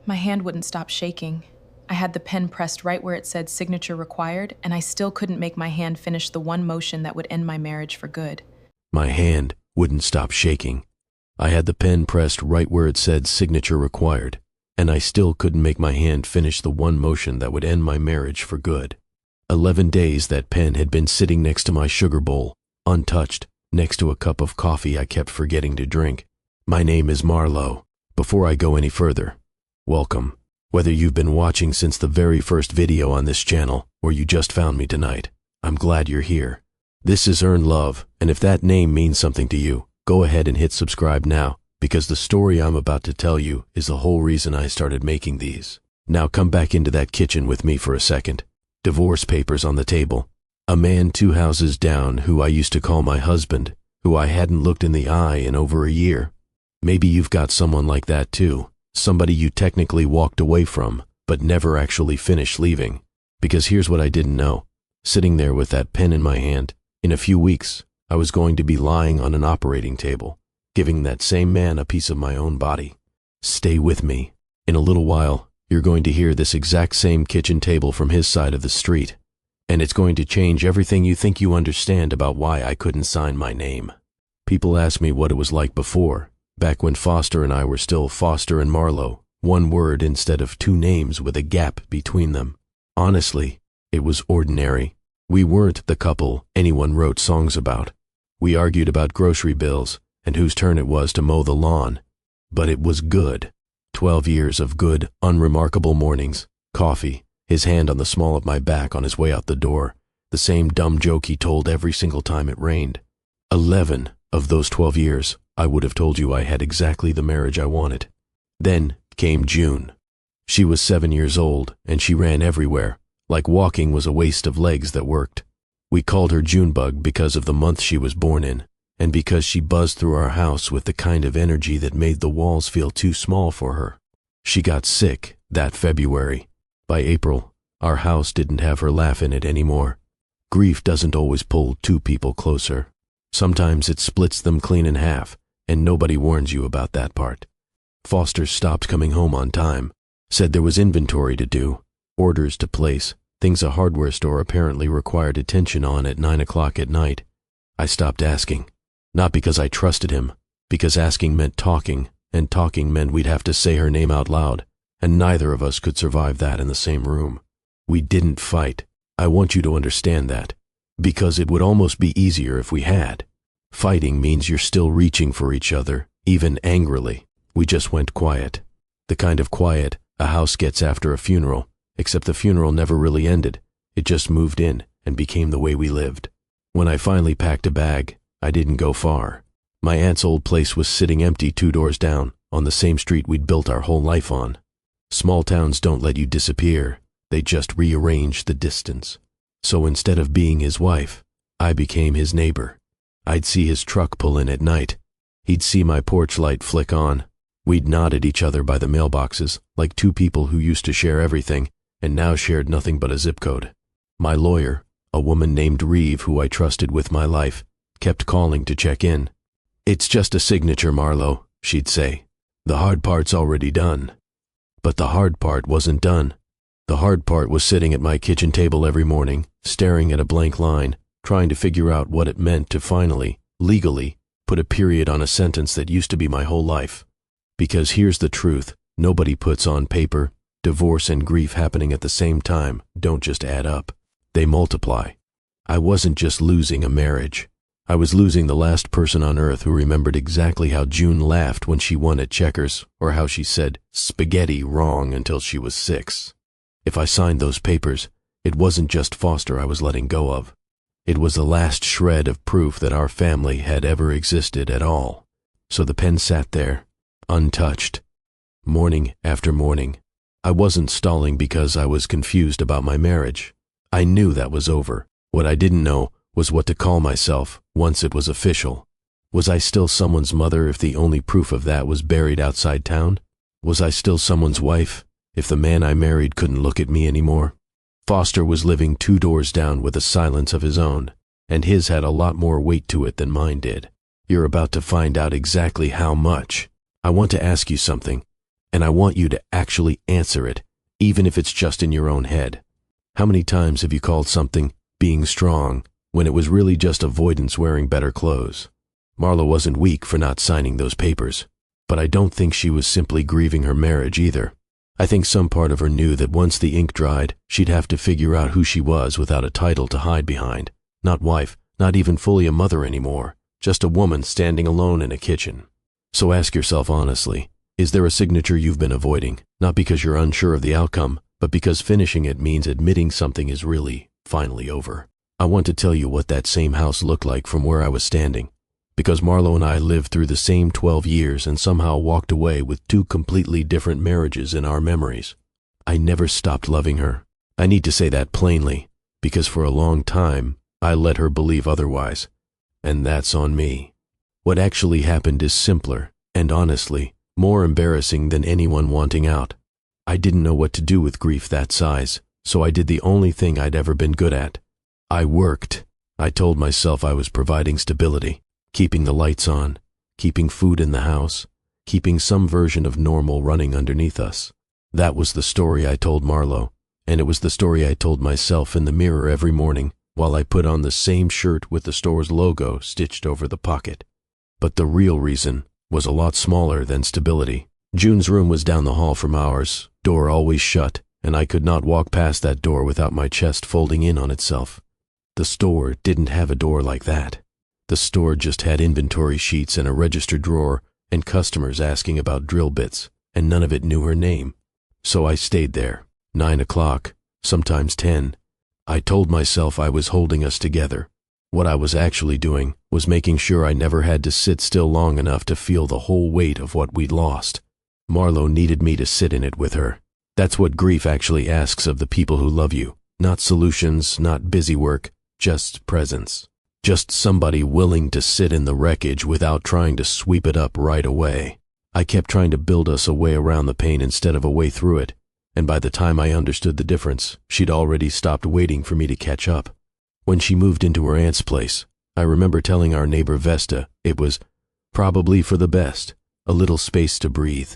My hand wouldn't stop shaking. I had the pen pressed right where it said signature required, and I still couldn't make my hand finish the one motion that would end my marriage for good. My hand wouldn't stop shaking. I had the pen pressed right where it said signature required, and I still couldn't make my hand finish the one motion that would end my marriage for good. 11 days that pen had been sitting next to my sugar bowl, untouched, next to a cup of coffee I kept forgetting to drink. My name is Marlowe. Before I go any further, welcome. Whether you've been watching since the very first video on this channel, or you just found me tonight, I'm glad you're here. This is Earn Love, and if that name means something to you, go ahead and hit subscribe now, because the story I'm about to tell you is the whole reason I started making these. Now come back into that kitchen with me for a second. Divorce papers on the table. A man 2 houses down who I used to call my husband, who I hadn't looked in the eye in over a year. Maybe you've got someone like that too. Somebody you technically walked away from, but never actually finished leaving. Because here's what I didn't know. Sitting there with that pen in my hand, in a few weeks, I was going to be lying on an operating table, giving that same man a piece of my own body. Stay with me. In a little while, you're going to hear this exact same kitchen table from his side of the street, and it's going to change everything you think you understand about why I couldn't sign my name. People ask me what it was like before, back when Foster and I were still Foster and Marlowe, one word instead of 2 names with a gap between them. Honestly, it was ordinary. We weren't the couple anyone wrote songs about. We argued about grocery bills and whose turn it was to mow the lawn. But it was good. 12 years of good, unremarkable mornings, coffee, his hand on the small of my back on his way out the door, the same dumb joke he told every single time it rained. 11 of those 12 years, I would have told you I had exactly the marriage I wanted. Then came June. She was 7 years old, and she ran everywhere, like walking was a waste of legs that worked. We called her Junebug because of the month she was born in, and because she buzzed through our house with the kind of energy that made the walls feel too small for her. She got sick that February. By April, our house didn't have her laugh in it anymore. Grief doesn't always pull 2 people closer. Sometimes it splits them clean in half, and nobody warns you about that part. Foster stopped coming home on time, said there was inventory to do, orders to place, things a hardware store apparently required attention on at 9 o'clock at night. I stopped asking. Not because I trusted him, because asking meant talking, and talking meant we'd have to say her name out loud, and neither of us could survive that in the same room. We didn't fight. I want you to understand that, because it would almost be easier if we had. Fighting means you're still reaching for each other, even angrily. We just went quiet. The kind of quiet a house gets after a funeral, except the funeral never really ended. It just moved in and became the way we lived. When I finally packed a bag, I didn't go far. My aunt's old place was sitting empty 2 doors down, on the same street we'd built our whole life on. Small towns don't let you disappear. They just rearrange the distance. So instead of being his wife, I became his neighbor. I'd see his truck pull in at night. He'd see my porch light flick on. We'd nod at each other by the mailboxes, like 2 people who used to share everything, and now shared nothing but a zip code. My lawyer, a woman named Reeve who I trusted with my life, kept calling to check in. "It's just a signature, Marlowe," she'd say. "The hard part's already done." But the hard part wasn't done. The hard part was sitting at my kitchen table every morning, staring at a blank line, trying to figure out what it meant to finally, legally, put a period on a sentence that used to be my whole life. Because here's the truth, nobody puts on paper. Divorce and grief happening at the same time don't just add up. They multiply. I wasn't just losing a marriage. I was losing the last person on earth who remembered exactly how June laughed when she won at checkers, or how she said spaghetti wrong until she was 6. If I signed those papers, it wasn't just Foster I was letting go of. It was the last shred of proof that our family had ever existed at all. So the pen sat there, untouched, morning after morning. I wasn't stalling because I was confused about my marriage. I knew that was over. What I didn't know was what to call myself once it was official. Was I still someone's mother if the only proof of that was buried outside town? Was I still someone's wife if the man I married couldn't look at me anymore? Foster was living 2 doors down with a silence of his own, and his had a lot more weight to it than mine did. You're about to find out exactly how much. I want to ask you something. And I want you to actually answer it, even if it's just in your own head. How many times have you called something being strong when it was really just avoidance wearing better clothes? Marlo wasn't weak for not signing those papers, but I don't think she was simply grieving her marriage either. I think some part of her knew that once the ink dried, she'd have to figure out who she was without a title to hide behind. Not wife, not even fully a mother anymore, just a woman standing alone in a kitchen. So ask yourself honestly, is there a signature you've been avoiding, not because you're unsure of the outcome, but because finishing it means admitting something is really, finally over? I want to tell you what that same house looked like from where I was standing, because Marlo and I lived through the same 12 years and somehow walked away with 2 completely different marriages in our memories. I never stopped loving her. I need to say that plainly, because for a long time, I let her believe otherwise, and that's on me. What actually happened is simpler, and honestly, more embarrassing than anyone wanting out. I didn't know what to do with grief that size, so I did the only thing I'd ever been good at. I worked. I told myself I was providing stability, keeping the lights on, keeping food in the house, keeping some version of normal running underneath us. That was the story I told Marlo, and it was the story I told myself in the mirror every morning while I put on the same shirt with the store's logo stitched over the pocket. But the real reason was a lot smaller than stability. June's room was down the hall from ours, door always shut, and I could not walk past that door without my chest folding in on itself. The store didn't have a door like that. The store just had inventory sheets and a register drawer and customers asking about drill bits, and none of it knew her name. So I stayed there, 9 o'clock, sometimes 10. I told myself I was holding us together. What I was actually doing was making sure I never had to sit still long enough to feel the whole weight of what we'd lost. Marlo needed me to sit in it with her. That's what grief actually asks of the people who love you. Not solutions, not busy work, just presence. Just somebody willing to sit in the wreckage without trying to sweep it up right away. I kept trying to build us a way around the pain instead of a way through it, and by the time I understood the difference, she'd already stopped waiting for me to catch up. When she moved into her aunt's place, I remember telling our neighbor Vesta it was probably for the best, a little space to breathe.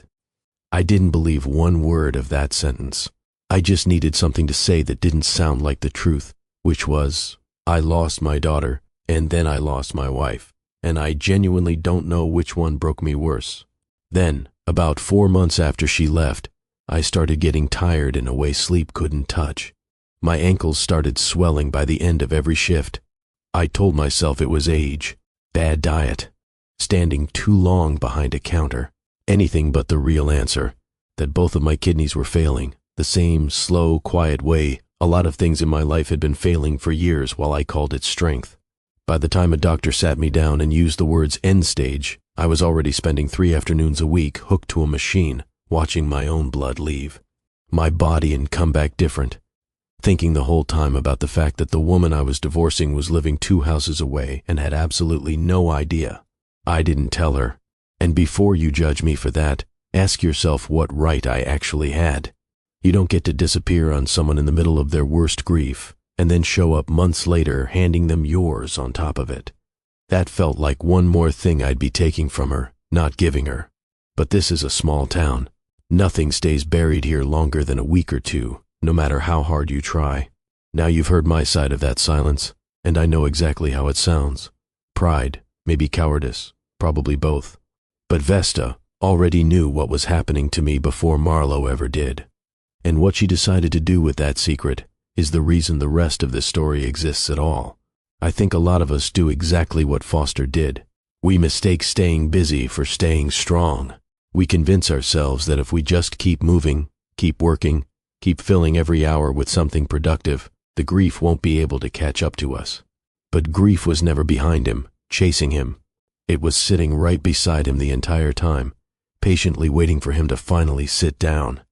I didn't believe one word of that sentence. I just needed something to say that didn't sound like the truth, which was, I lost my daughter, and then I lost my wife, and I genuinely don't know which one broke me worse. Then, about 4 months after she left, I started getting tired in a way sleep couldn't touch. My ankles started swelling by the end of every shift. I told myself it was age, bad diet, standing too long behind a counter, anything but the real answer, that both of my kidneys were failing, the same slow, quiet way a lot of things in my life had been failing for years while I called it strength. By the time a doctor sat me down and used the words end stage, I was already spending 3 afternoons a week hooked to a machine, watching my own blood leave. My body and come back different. Thinking the whole time about the fact that the woman I was divorcing was living 2 houses away and had absolutely no idea. I didn't tell her. And before you judge me for that, ask yourself what right I actually had. You don't get to disappear on someone in the middle of their worst grief and then show up months later handing them yours on top of it. That felt like one more thing I'd be taking from her, not giving her. But this is a small town. Nothing stays buried here longer than a week or 2, no matter how hard you try. Now you've heard my side of that silence, and I know exactly how it sounds. Pride, maybe cowardice, probably both. But Vesta already knew what was happening to me before Marlo ever did. And what she decided to do with that secret is the reason the rest of this story exists at all. I think a lot of us do exactly what Foster did. We mistake staying busy for staying strong. We convince ourselves that if we just keep moving, keep working, keep filling every hour with something productive, the grief won't be able to catch up to us. But grief was never behind him, chasing him. It was sitting right beside him the entire time, patiently waiting for him to finally sit down.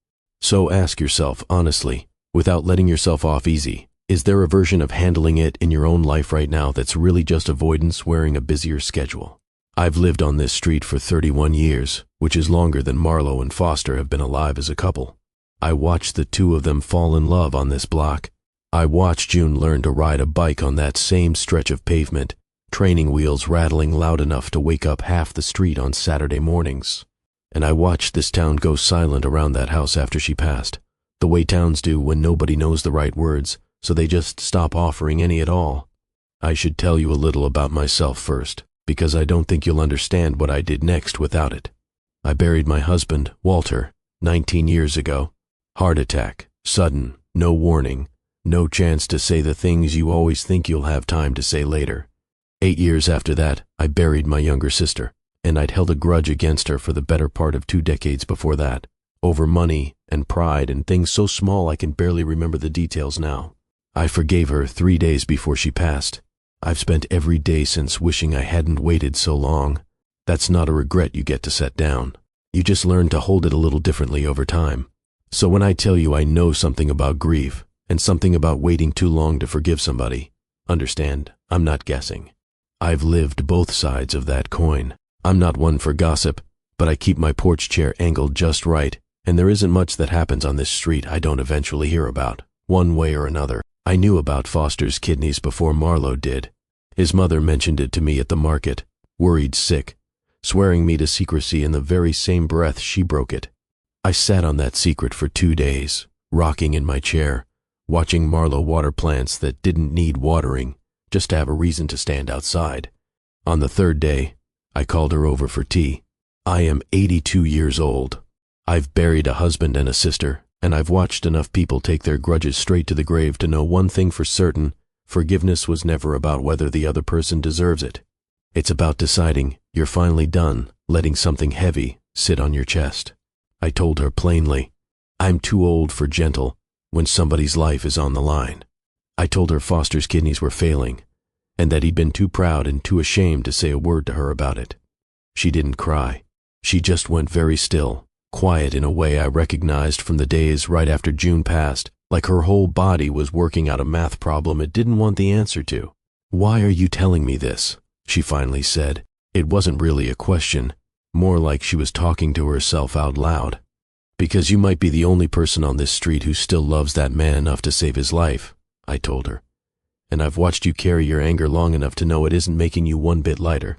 So ask yourself honestly, without letting yourself off easy, is there a version of handling it in your own life right now that's really just avoidance wearing a busier schedule? I've lived on this street for 31 years, which is longer than Marlo and Foster have been alive as a couple. I watched the 2 of them fall in love on this block. I watched June learn to ride a bike on that same stretch of pavement, training wheels rattling loud enough to wake up half the street on Saturday mornings. And I watched this town go silent around that house after she passed, the way towns do when nobody knows the right words, so they just stop offering any at all. I should tell you a little about myself first, because I don't think you'll understand what I did next without it. I buried my husband, Walter, 19 years ago. Heart attack, sudden, no warning, no chance to say the things you always think you'll have time to say later. 8 years after that, I buried my younger sister, and I'd held a grudge against her for the better part of 2 decades before that, over money and pride and things so small I can barely remember the details now. I forgave her 3 days before she passed. I've spent every day since wishing I hadn't waited so long. That's not a regret you get to set down. You just learn to hold it a little differently over time. So when I tell you I know something about grief and something about waiting too long to forgive somebody, understand, I'm not guessing. I've lived both sides of that coin. I'm not one for gossip, but I keep my porch chair angled just right, and there isn't much that happens on this street I don't eventually hear about, one way or another. I knew about Foster's kidneys before Marlowe did. His mother mentioned it to me at the market, worried sick, swearing me to secrecy in the very same breath she broke it. I sat on that secret for 2 days, rocking in my chair, watching Marlowe water plants that didn't need watering, just to have a reason to stand outside. On the 3rd day, I called her over for tea. I am 82 years old. I've buried a husband and a sister, and I've watched enough people take their grudges straight to the grave to know one thing for certain: forgiveness was never about whether the other person deserves it. It's about deciding you're finally done letting something heavy sit on your chest. I told her plainly, I'm too old for gentle when somebody's life is on the line. I told her Foster's kidneys were failing, and that he'd been too proud and too ashamed to say a word to her about it. She didn't cry. She just went very still, quiet in a way I recognized from the days right after June passed, like her whole body was working out a math problem it didn't want the answer to. Why are you telling me this? She finally said. It wasn't really a question, more like she was talking to herself out loud. Because you might be the only person on this street who still loves that man enough to save his life, I told her. And I've watched you carry your anger long enough to know it isn't making you one bit lighter.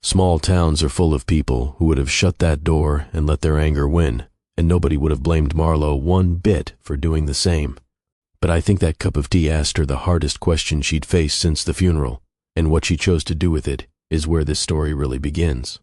Small towns are full of people who would have shut that door and let their anger win, and nobody would have blamed Marlowe one bit for doing the same. But I think that cup of tea asked her the hardest question she'd faced since the funeral, and what she chose to do with it is where this story really begins.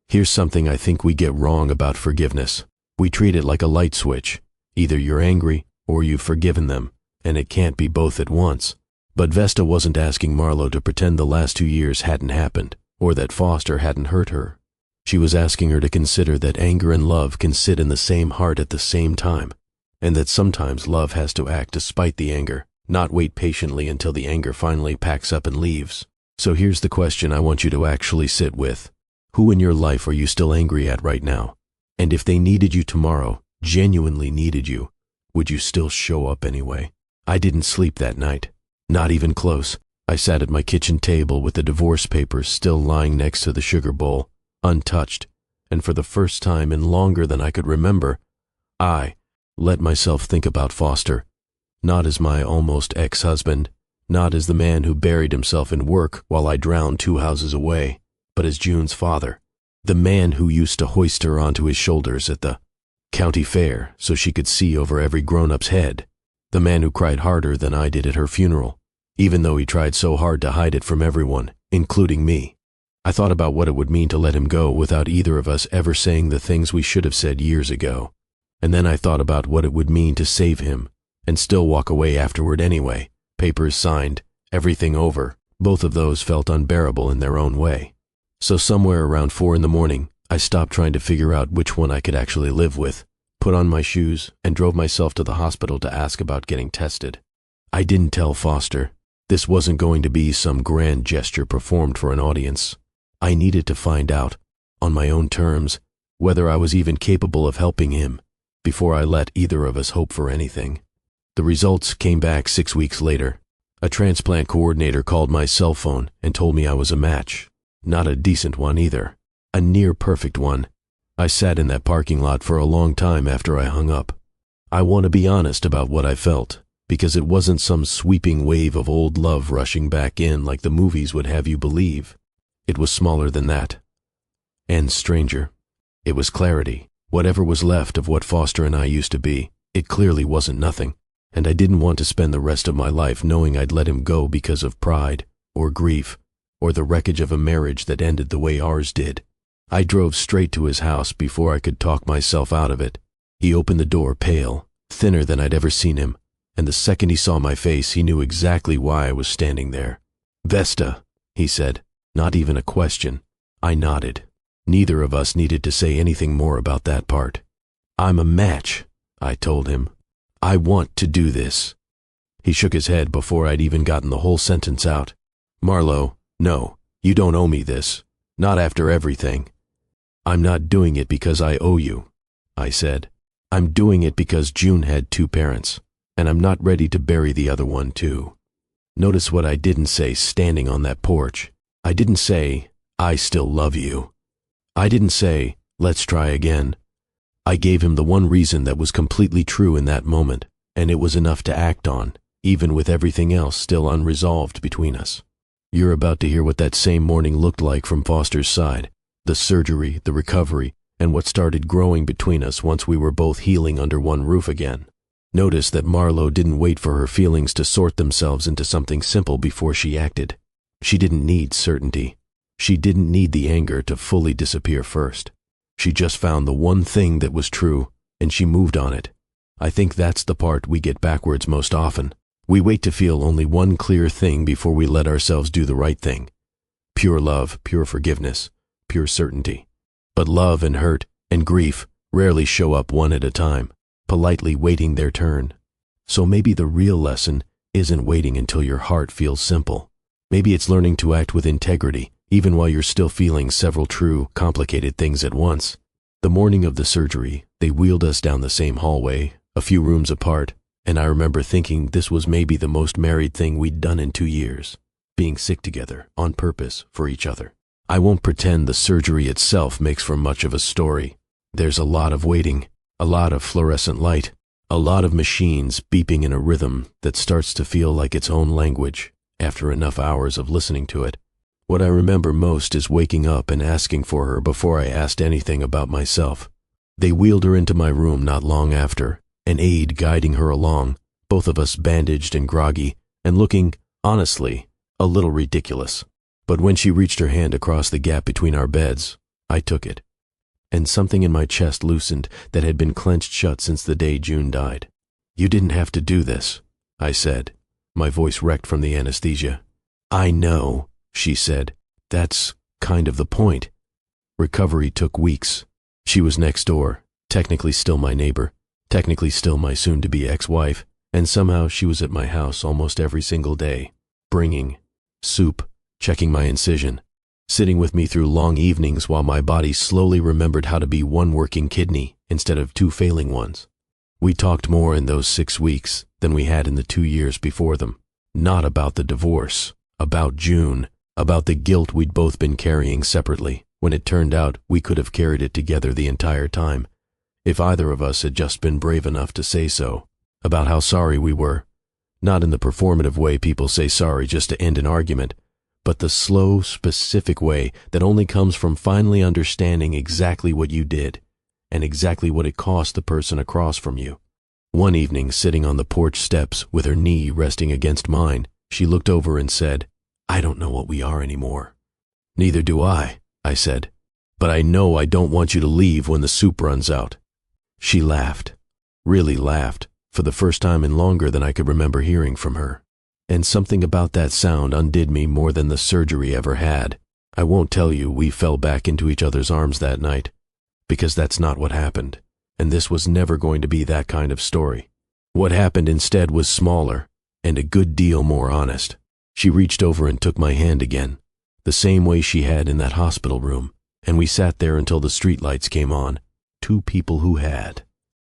Here's something I think we get wrong about forgiveness. We treat it like a light switch. Either you're angry or you've forgiven them, and it can't be both at once. But Vesta wasn't asking Marlowe to pretend the last 2 years hadn't happened, or that Foster hadn't hurt her. She was asking her to consider that anger and love can sit in the same heart at the same time, and that sometimes love has to act despite the anger, not wait patiently until the anger finally packs up and leaves. So here's the question I want you to actually sit with. Who in your life are you still angry at right now? And if they needed you tomorrow, genuinely needed you, would you still show up anyway? I didn't sleep that night. Not even close. I sat at my kitchen table with the divorce papers still lying next to the sugar bowl, untouched, and for the first time in longer than I could remember, I let myself think about Foster, not as my almost ex-husband, not as the man who buried himself in work while I drowned 2 houses away, but as June's father, the man who used to hoist her onto his shoulders at the county fair so she could see over every grown-up's head, the man who cried harder than I did at her funeral, even though he tried so hard to hide it from everyone, including me. I thought about what it would mean to let him go without either of us ever saying the things we should have said years ago. And then I thought about what it would mean to save him and still walk away afterward anyway, papers signed, everything over. Both of those felt unbearable in their own way. So somewhere around 4 a.m, I stopped trying to figure out which one I could actually live with, put on my shoes, and drove myself to the hospital to ask about getting tested. I didn't tell Foster. This wasn't going to be some grand gesture performed for an audience. I needed to find out, on my own terms, whether I was even capable of helping him before I let either of us hope for anything. The results came back 6 weeks later. A transplant coordinator called my cell phone and told me I was a match. Not a decent one either. A near-perfect one. I sat in that parking lot for a long time after I hung up. I want to be honest about what I felt, because it wasn't some sweeping wave of old love rushing back in like the movies would have you believe. It was smaller than that. And stranger. It was clarity. Whatever was left of what Foster and I used to be, it clearly wasn't nothing, and I didn't want to spend the rest of my life knowing I'd let him go because of pride, or grief, or the wreckage of a marriage that ended the way ours did. I drove straight to his house before I could talk myself out of it. He opened the door pale, thinner than I'd ever seen him, and the second he saw my face, he knew exactly why I was standing there. "Vesta," he said, not even a question. I nodded. Neither of us needed to say anything more about that part. "I'm a match," I told him. "I want to do this." He shook his head before I'd even gotten the whole sentence out. "Marlo, no, you don't owe me this. Not after everything." "I'm not doing it because I owe you," I said. "I'm doing it because June had two parents, and I'm not ready to bury the other one too." Notice what I didn't say standing on that porch. I didn't say, "I still love you." I didn't say, "Let's try again." I gave him the one reason that was completely true in that moment, and it was enough to act on, even with everything else still unresolved between us. You're about to hear what that same morning looked like from Foster's side, the surgery, the recovery, and what started growing between us once we were both healing under one roof again. Notice that Marlo didn't wait for her feelings to sort themselves into something simple before she acted. She didn't need certainty. She didn't need the anger to fully disappear first. She just found the one thing that was true, and she moved on it. I think that's the part we get backwards most often. We wait to feel only one clear thing before we let ourselves do the right thing. Pure love, pure forgiveness, pure certainty. But love and hurt and grief rarely show up one at a time, politely waiting their turn. So maybe the real lesson isn't waiting until your heart feels simple. Maybe it's learning to act with integrity, even while you're still feeling several true, complicated things at once. The morning of the surgery, they wheeled us down the same hallway, a few rooms apart, and I remember thinking this was maybe the most married thing we'd done in 2 years, being sick together, on purpose, for each other. I won't pretend the surgery itself makes for much of a story. There's a lot of waiting, a lot of fluorescent light, a lot of machines beeping in a rhythm that starts to feel like its own language after enough hours of listening to it. What I remember most is waking up and asking for her before I asked anything about myself. They wheeled her into my room not long after, an aide guiding her along, both of us bandaged and groggy, and looking, honestly, a little ridiculous. But when she reached her hand across the gap between our beds, I took it, and something in my chest loosened that had been clenched shut since the day June died. "You didn't have to do this," I said, my voice wrecked from the anesthesia. "I know," she said. "That's kind of the point." Recovery took weeks. She was next door, technically still my neighbor, technically still my soon-to-be ex-wife, and somehow she was at my house almost every single day, bringing soup, checking my incision, sitting with me through long evenings while my body slowly remembered how to be one working kidney instead of two failing ones. We talked more in those 6 weeks than we had in the 2 years before them. Not about the divorce, about June, about the guilt we'd both been carrying separately, when it turned out we could have carried it together the entire time, if either of us had just been brave enough to say so, about how sorry we were, not in the performative way people say sorry just to end an argument, but the slow, specific way that only comes from finally understanding exactly what you did, and exactly what it cost the person across from you. One evening, sitting on the porch steps with her knee resting against mine, she looked over and said, "I don't know what we are anymore." "Neither do I said. "But I know I don't want you to leave when the soup runs out." She laughed, really laughed, for the first time in longer than I could remember hearing from her. And something about that sound undid me more than the surgery ever had. I won't tell you we fell back into each other's arms that night, because that's not what happened, and this was never going to be that kind of story. What happened instead was smaller, and a good deal more honest. She reached over and took my hand again, the same way she had in that hospital room, and we sat there until the streetlights came on. Two people who had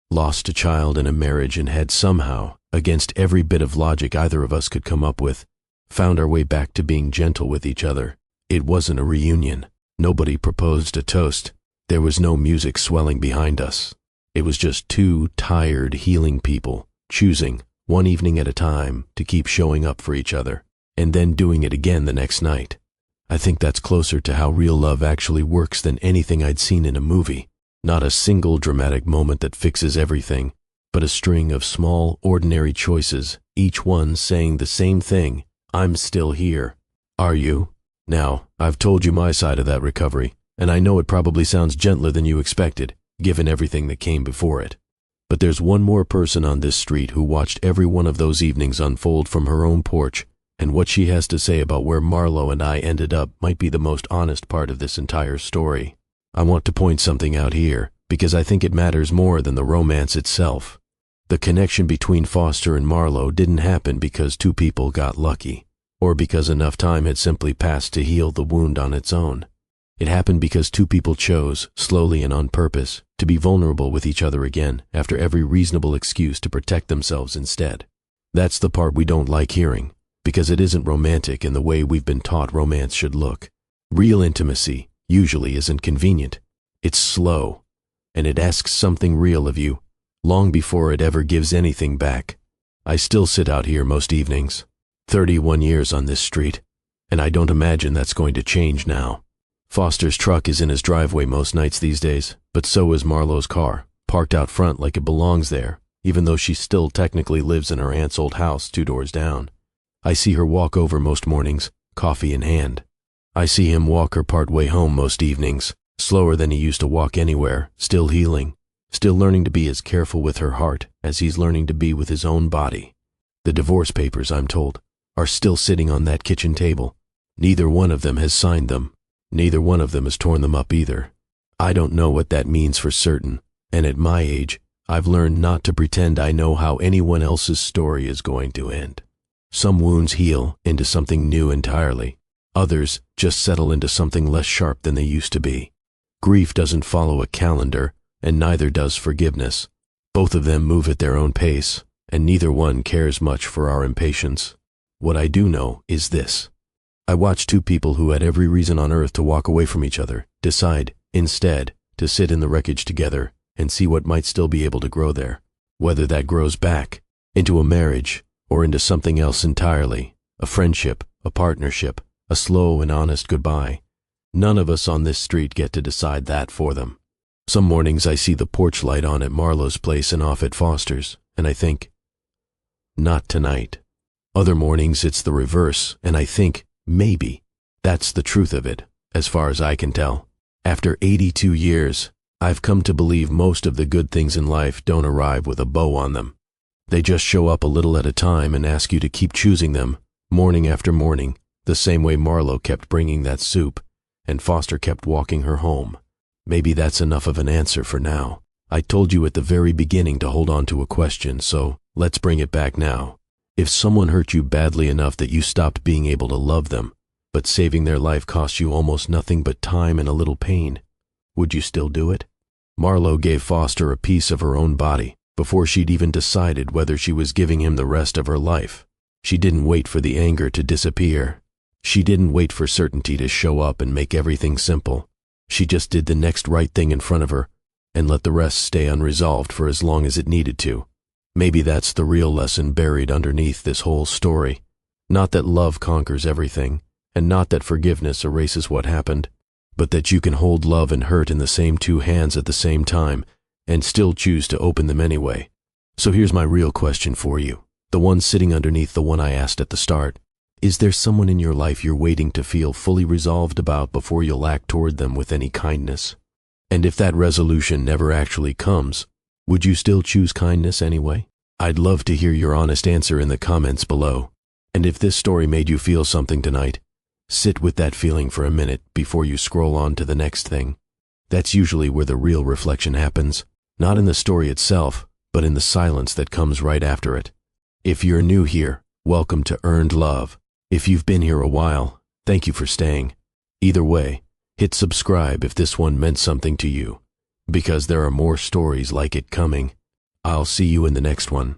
lost a child in a marriage and had somehow, against every bit of logic either of us could come up with, found our way back to being gentle with each other. It wasn't a reunion. Nobody proposed a toast. There was no music swelling behind us. It was just two tired, healing people choosing, one evening at a time, to keep showing up for each other, and then doing it again the next night. I think that's closer to how real love actually works than anything I'd seen in a movie. Not a single dramatic moment that fixes everything, but a string of small, ordinary choices, each one saying the same thing: I'm still here. Are you? Now, I've told you my side of that recovery, and I know it probably sounds gentler than you expected, given everything that came before it. But there's one more person on this street who watched every one of those evenings unfold from her own porch, and what she has to say about where Marlo and I ended up might be the most honest part of this entire story. I want to point something out here, because I think it matters more than the romance itself. The connection between Foster and Marlo didn't happen because two people got lucky, or because enough time had simply passed to heal the wound on its own. It happened because two people chose, slowly and on purpose, to be vulnerable with each other again after every reasonable excuse to protect themselves instead. That's the part we don't like hearing, because it isn't romantic in the way we've been taught romance should look. Real intimacy usually isn't convenient. It's slow, and it asks something real of you, long before it ever gives anything back. I still sit out here most evenings, 31 years on this street, and I don't imagine that's going to change now. Foster's truck is in his driveway most nights these days, but so is Marlo's car, parked out front like it belongs there, even though she still technically lives in her aunt's old house 2 doors down. I see her walk over most mornings, coffee in hand. I see him walk her part way home most evenings, slower than he used to walk anywhere, still healing, still learning to be as careful with her heart as he's learning to be with his own body. The divorce papers, I'm told, are still sitting on that kitchen table. Neither one of them has signed them. Neither one of them has torn them up either. I don't know what that means for certain, and at my age, I've learned not to pretend I know how anyone else's story is going to end. Some wounds heal into something new entirely. Others just settle into something less sharp than they used to be. Grief doesn't follow a calendar, and neither does forgiveness. Both of them move at their own pace, and neither one cares much for our impatience. What I do know is this. I watched two people who had every reason on earth to walk away from each other decide, instead, to sit in the wreckage together and see what might still be able to grow there. Whether that grows back, into a marriage, or into something else entirely, a friendship, a partnership, a slow and honest goodbye. None of us on this street get to decide that for them. Some mornings I see the porch light on at Marlo's place and off at Foster's, and I think, not tonight. Other mornings it's the reverse, and I think, maybe. That's the truth of it, as far as I can tell. After 82 years, I've come to believe most of the good things in life don't arrive with a bow on them. They just show up a little at a time and ask you to keep choosing them, morning after morning, the same way Marlo kept bringing that soup, and Foster kept walking her home. Maybe that's enough of an answer for now. I told you at the very beginning to hold on to a question, so let's bring it back now. If someone hurt you badly enough that you stopped being able to love them, but saving their life cost you almost nothing but time and a little pain, would you still do it? Marlo gave Foster a piece of her own body before she'd even decided whether she was giving him the rest of her life. She didn't wait for the anger to disappear. She didn't wait for certainty to show up and make everything simple. She just did the next right thing in front of her and let the rest stay unresolved for as long as it needed to. Maybe that's the real lesson buried underneath this whole story. Not that love conquers everything, and not that forgiveness erases what happened, but that you can hold love and hurt in the same two hands at the same time and still choose to open them anyway. So here's my real question for you, the one sitting underneath the one I asked at the start. Is there someone in your life you're waiting to feel fully resolved about before you'll act toward them with any kindness? And if that resolution never actually comes, would you still choose kindness anyway? I'd love to hear your honest answer in the comments below. And if this story made you feel something tonight, sit with that feeling for a minute before you scroll on to the next thing. That's usually where the real reflection happens, not in the story itself, but in the silence that comes right after it. If you're new here, welcome to Earned Love. If you've been here a while, thank you for staying. Either way, hit subscribe if this one meant something to you, because there are more stories like it coming. I'll see you in the next one.